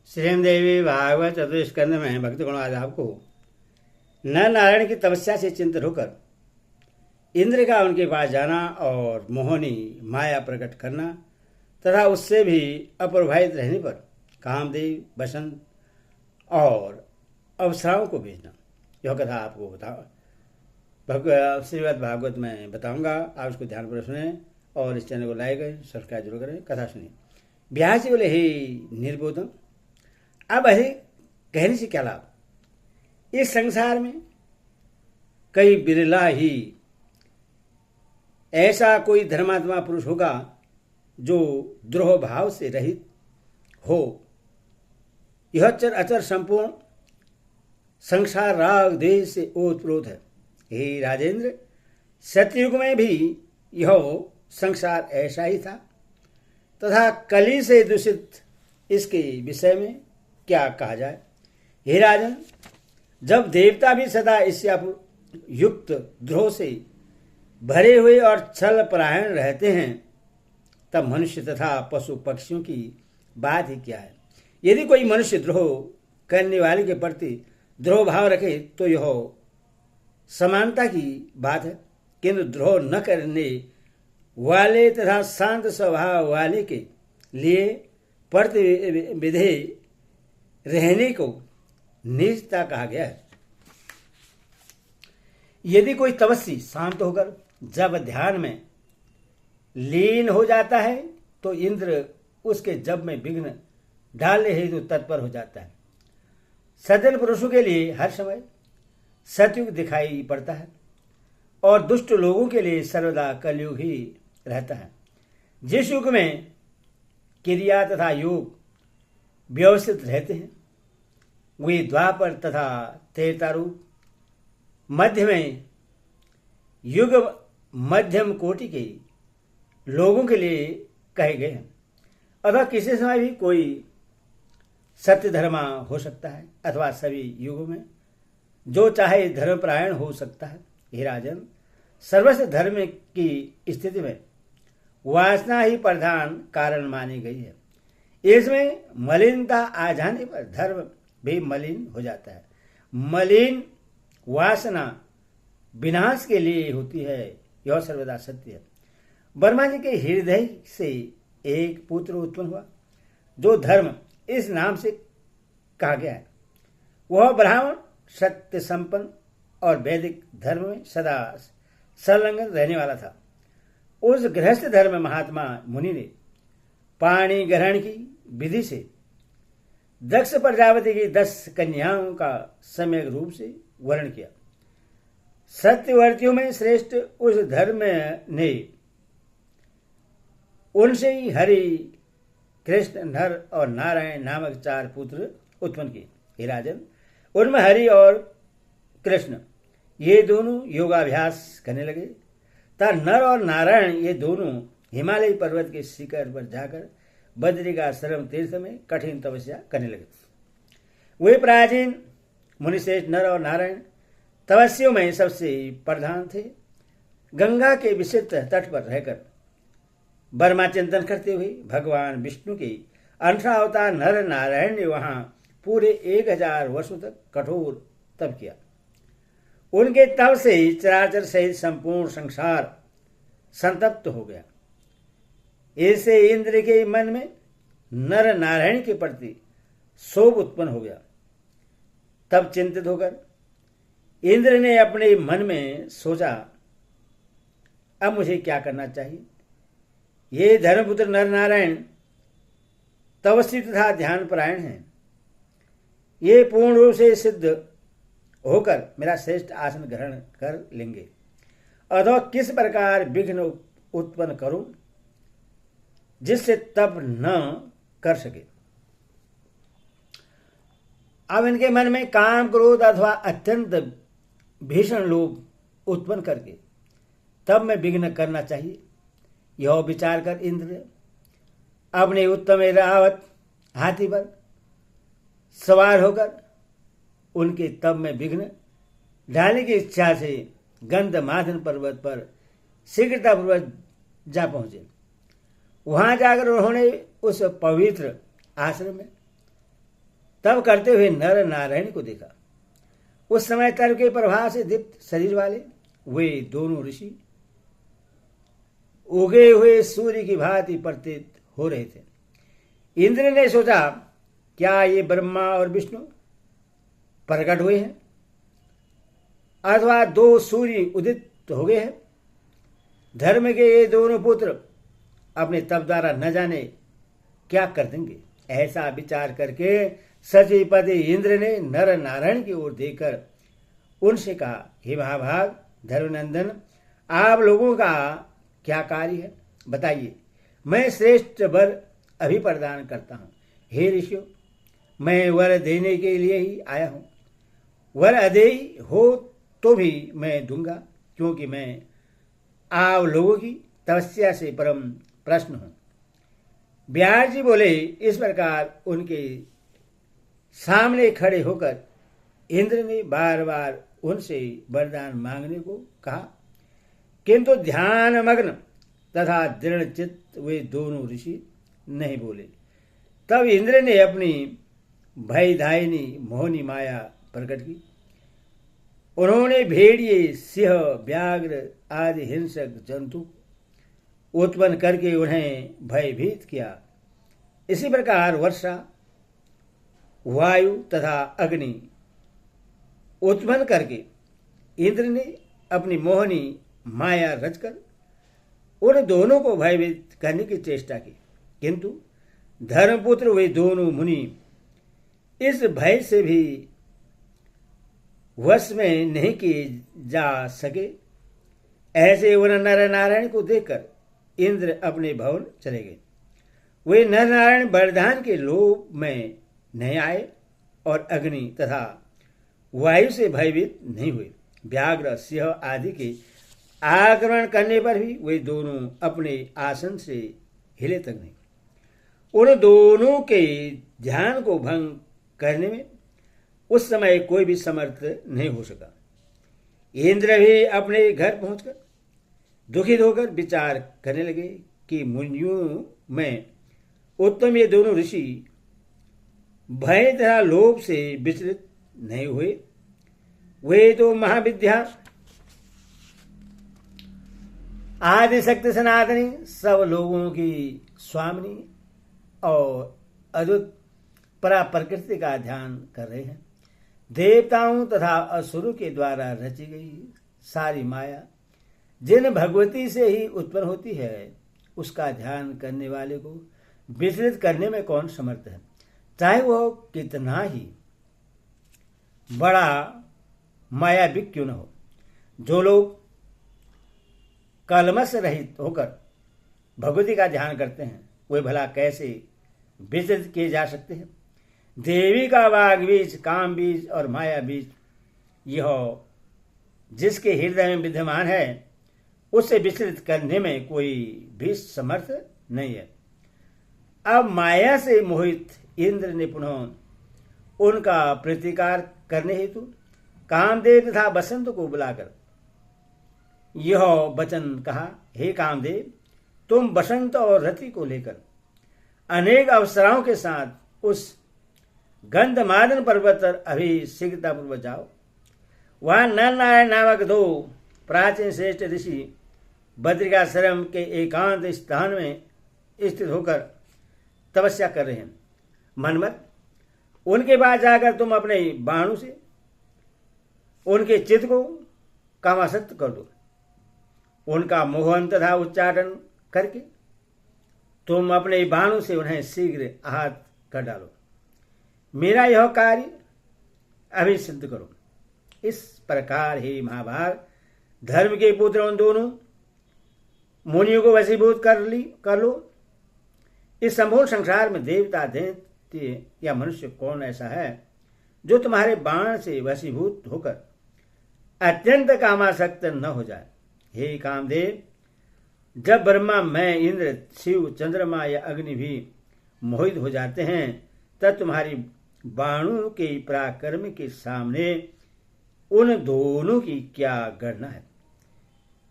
श्रीदेवी भागवत चतुष्कंद में भक्त गुणवाद को नर नारायण की तपस्या से चिंतित होकर इंद्र का उनके पास जाना और मोहनी माया प्रकट करना तथा उससे भी अप्रभावित रहने पर कामदेव, बसंत और अप्सराओं को भेजना। यह कथा आपको श्रीमद् भागवत में बताऊंगा। आप इसको ध्यानपूर्वक सुने और इस चैनल को लाइक करें, सब्सक्राइब जरूर करें। कथा सुनिए। ब्याह से बोले, हे निर्बोधम, अब ऐसे कहने से क्या लाभ? इस संसार में कई बिरला ही ऐसा कोई धर्मात्मा पुरुष होगा जो द्रोह भाव से रहित हो। यह चर अचर संपूर्ण संसार राग देश से ओतप्रोत है। हे राजेंद्र, सतयुग में भी यह संसार ऐसा ही था तथा कली से दूषित इसके विषय में क्या कहा जाए। हे राजन, जब देवता भी सदा ईर्ष्या युक्त द्रोह से भरे हुए और छल परायण रहते हैं, तब मनुष्य तथा पशु पक्षियों की बात ही क्या है। यदि कोई मनुष्य द्रोह करने वाले के प्रति द्रोह भाव रखे तो यह समानता की बात है, किंतु द्रोह न करने वाले तथा शांत स्वभाव वाले के लिए प्रतिविधेय रहने को निजता कहा गया है। यदि कोई तपस्वी शांत होकर जब ध्यान में लीन हो जाता है तो इंद्र उसके जप में विघ्न डालने हेतु तत्पर हो जाता है। सज्जन पुरुषों के लिए हर समय सतयुग दिखाई पड़ता है और दुष्ट लोगों के लिए सर्वदा कलयुग ही रहता है। जिस युग में क्रिया तथा योग व्यवस्थित रहते हैं वे द्वापर तथा त्रेतारूप मध्य में युग मध्यम कोटि के लोगों के लिए कहे गए हैं। अथवा किसी समय भी कोई सत्य धर्मा हो सकता है अथवा सभी युगों में जो चाहे धर्मपरायण हो सकता है। हे राजन, सर्वस्व धर्म की स्थिति में वासना ही प्रधान कारण मानी गई है। इसमें मलिनता आ जाने पर धर्म भी मलिन हो जाता है। मलिन वासना विनाश के लिए होती है, यह सर्वदा सत्य है। ब्रह्मा जी के हृदय से एक पुत्र उत्पन्न हुआ जो धर्म इस नाम से कहा गया है। वह ब्राह्मण सत्य संपन्न और वैदिक धर्म में सदा संलग्न रहने वाला था। उस गृहस्थ धर्म महात्मा मुनि ने पाणी ग्रहण की विधि से दक्ष प्रजापति की 10 कन्याओं का सम्यक रूप से वर्णन किया। सत्यवर्तियों में श्रेष्ठ उस धर्म ने उनसे ही हरि, कृष्ण, नर और नारायण नामक 4 पुत्र उत्पन्न किए। हे राजन, उनमें हरि और कृष्ण ये दोनों योगाभ्यास करने लगे तथा नर और नारायण ये दोनों हिमालय पर्वत के शिखर पर जाकर बद्रिकाश्रम तीर्थ में कठिन तपस्या करने लगे। वे प्राचीन मुनिश्रेष्ठ नर और नारायण तपस्वियों में सबसे प्रधान थे। गंगा के विशिष्ट तट पर रहकर वर्मा चिंतन करते हुए भगवान विष्णु के 18 अवतार नर नारायण ने वहां पूरे 1000 वर्षों तक कठोर तप किया। उनके तप से चराचर सहित संपूर्ण संसार संतप्त हो गया। ऐसे इंद्र के मन में नर नारायण के प्रति शोभ उत्पन्न हो गया। तब चिंतित होकर इंद्र ने अपने मन में सोचा, अब मुझे क्या करना चाहिए। ये धर्मपुत्र नर नारायण तपस्वी तथा ध्यान परायण हैं। ये पूर्ण रूप से सिद्ध होकर मेरा श्रेष्ठ आसन ग्रहण कर लेंगे। अथवा किस प्रकार विघ्न उत्पन्न करूं जिससे तप न कर सके। अब इनके मन में काम, क्रोध अथवा अत्यंत भीषण लोभ उत्पन्न करके तब में विघ्न करना चाहिए। यह विचार कर इंद्र अपने उत्तम रावत हाथी पर सवार होकर उनके तप में विघ्न डालने की इच्छा से गंधमादन पर्वत पर शीघ्रतापूर्वक जा पहुंचे। वहां जाकर उन्होंने उस पवित्र आश्रम में तब करते हुए नर नारायण को देखा। उस समय तल के प्रभा से दीप्त शरीर वाले वे दोनों ऋषि उगे हुए सूर्य की भांति प्रतीत हो रहे थे। इंद्र ने सोचा, क्या ये ब्रह्मा और विष्णु प्रकट हुए हैं अथवा दो सूर्य उदित हो गए हैं। धर्म के ये दोनों पुत्र अपने तप द्वारा न जाने क्या कर देंगे। ऐसा विचार करके सचिवपति इंद्र ने नर नारायण की ओर देखकर उनसे कहा, हे महाभाग धर्मनंदन, आप लोगों का क्या कार्य है, बताइए। मैं श्रेष्ठ वर अभी प्रदान करता हूं। हे ऋषियों, मैं वर देने के लिए ही आया हूं। वर अदेयी हो तो भी मैं दूंगा, क्योंकि मैं आप लोगों की तपस्या से परम प्रसन्न हूं। व्यास जी बोले। इस प्रकार उनके सामने खड़े होकर इंद्र ने बार बार उनसे वरदान मांगने को कहा, किंतु ध्यान मग्न तथा दृढ़ चित्त वे दोनों ऋषि नहीं बोले। तब इंद्र ने अपनी भयदायिनी मोहनी माया प्रकट की। उन्होंने भेड़िए, सिंह, व्याघ्र आदि हिंसक जंतु उत्पन्न करके उन्हें भयभीत किया। इसी प्रकार वर्षा, वायु तथा अग्नि उत्पन्न करके इंद्र ने अपनी मोहनी माया रचकर उन दोनों को भयभीत करने की चेष्टा की, किंतु धर्मपुत्र वे दोनों मुनि इस भय से भी वश में नहीं किए जा सके। ऐसे उन नर नारायण को देखकर इंद्र अपने भवन चले गए। वे नर नारायण वरदान के लोभ में नहीं आए और अग्नि तथा वायु से भयभीत नहीं हुए। व्याघ्र, सिंह आदि के आक्रमण करने पर भी वे दोनों अपने आसन से हिले तक नहीं। उन दोनों के ध्यान को भंग करने में उस समय कोई भी समर्थ नहीं हो सका। इंद्र भी अपने घर पहुंचकर दुखित होकर विचार करने लगे कि मुनियों में उत्तम ये दोनों ऋषि भय तथा लोभ से विचलित नहीं हुए। वे तो महाविद्या आदि शक्ति सनातनी, सब लोगों की स्वामिनी और अद्भुत परा प्रकृति का ध्यान कर रहे हैं। देवताओं तथा असुरों के द्वारा रची गई सारी माया जिन भगवती से ही उत्पन्न होती है, उसका ध्यान करने वाले को विचलित करने में कौन समर्थ है, चाहे वह कितना ही बड़ा मायाविक क्यों न हो। जो लोग कलमश रहित होकर भगवती का ध्यान करते हैं, वे भला कैसे विचलित किए जा सकते हैं। देवी का वाग बीज, काम बीज और माया बीज, यह जिसके हृदय में विद्यमान है, उसे विचलित करने में कोई भी समर्थ नहीं है। अब माया से मोहित इंद्र ने पुनः उनका प्रतिकार करने हेतु कामदेव तथा बसंत को बुलाकर यह वचन कहा, हे कामदेव, तुम बसंत और रति को लेकर अनेक अवसराओं के साथ उस गंधमादन पर्वत पर अभी शीघ्रतापूर्वक जाओ। वहां नर नारायण नामक दो प्राचीन श्रेष्ठ ऋषि बद्रिकाश्रम के एकांत स्थान में स्थित होकर तपस्या कर रहे हैं। मनमत, उनके पास जाकर तुम अपने बाणों से उनके चित्त को कामासक्त कर दो। उनका मोहन तथा उच्चाटन करके तुम अपने बाणों से उन्हें शीघ्र आहत कर डालो। मेरा यह कार्य अभी सिद्ध करो। इस प्रकार ही महाभाग धर्म के पुत्र उन दोनों मुनियों को वशीभूत कर लो। इस संपूर्ण संसार में देवता, दैत्य या मनुष्य कौन ऐसा है जो तुम्हारे बाण से वशीभूत होकर अत्यंत कामासक्त न हो जाए। हे कामदेव, जब ब्रह्मा, मैं, इंद्र, शिव, चंद्रमा या अग्नि भी मोहित हो जाते हैं, तब तुम्हारी बाणों के पराक्रम के सामने उन दोनों की क्या गणना है।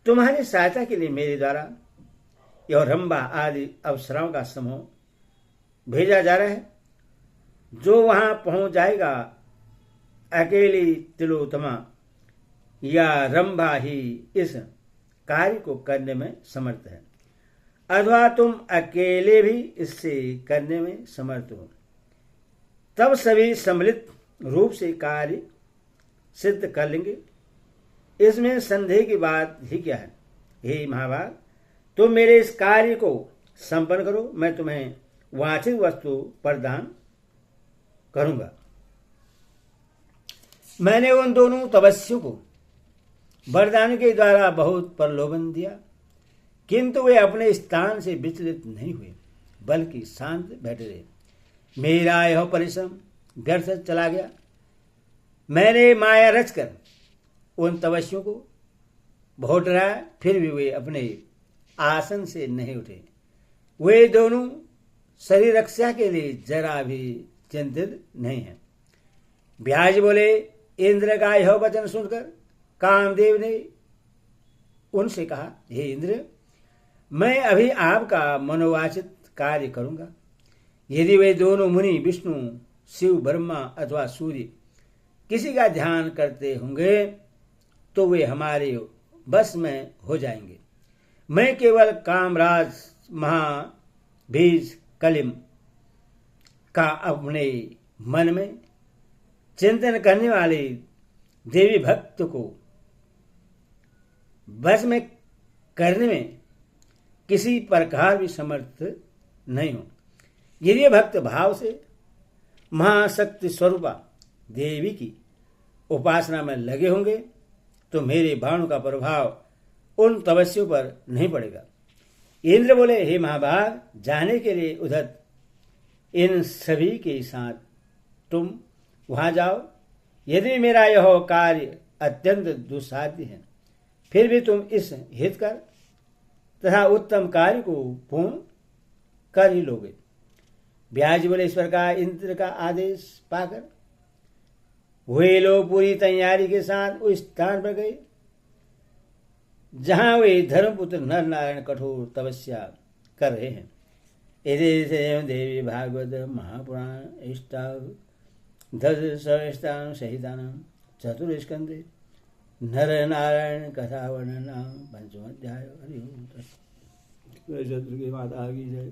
तुम्हारी सहायता के लिए मेरे द्वारा यह रंभा आदि अप्सराओं का समूह भेजा जा रहा है। जो वहां पहुंच जाएगा अकेली तिलोत्तमा या रंभा ही इस कार्य को करने में समर्थ है, अथवा तुम अकेले भी इससे करने में समर्थ हो, तब सभी सम्मिलित रूप से कार्य सिद्ध कर लेंगे। इसमें संदेह की बात ही क्या है। हे महाभाग, तुम मेरे इस कार्य को संपन्न करो, मैं तुम्हें वांछित वस्तु प्रदान करूंगा। मैंने उन दोनों तपस्वियों को वरदान के द्वारा बहुत प्रलोभन दिया, किंतु वे अपने स्थान से विचलित नहीं हुए, बल्कि शांत बैठे रहे। मेरा यह परिश्रम व्यर्थ चला गया। मैंने माया रचकर उन तपस्वियों को बहुत डराया, फिर भी वे अपने आसन से नहीं उठे। वे दोनों शरीर रक्षा के लिए जरा भी चिंतित नहीं हैं। व्यास बोले, इंद्र का यह वचन सुनकर कामदेव ने उनसे कहा, हे इंद्र, मैं अभी आपका मनोवांछित कार्य करूंगा। यदि वे दोनों मुनि विष्णु, शिव, ब्रह्मा अथवा सूर्य किसी का ध्यान करते होंगे तो वे हमारे बस में हो जाएंगे। मैं केवल कामराज महाबीज कलिम का अपने मन में चिंतन करने वाले देवी भक्त को बस में करने में किसी प्रकार भी समर्थ नहीं हो। यदि भक्त भाव से महाशक्ति स्वरूपा देवी की उपासना में लगे होंगे तो मेरे बाणों का प्रभाव उन तपस्वियों पर नहीं पड़ेगा। इंद्र बोले, हे महाभाग, जाने के लिए उधर इन सभी के साथ तुम वहां जाओ। यदि मेरा यह कार्य अत्यंत दुस्साध्य है, फिर भी तुम इस हितकर तथा उत्तम कार्य को पूर्ण कर ही लोगे। व्यास बोले, इस प्रकार इंद्र का आदेश पाकर वे लोग पूरी तैयारी के साथ उस स्थान पर गए जहां वे धर्मपुत्र नर नारायण कठोर तपस्या कर रहे हैं। देवी भागवत महापुराण दशम सहितानां चतुर्स्कंधे नर नारायण कथा वर्णन पंचम अध्याय। हरि ओम। माता की जय।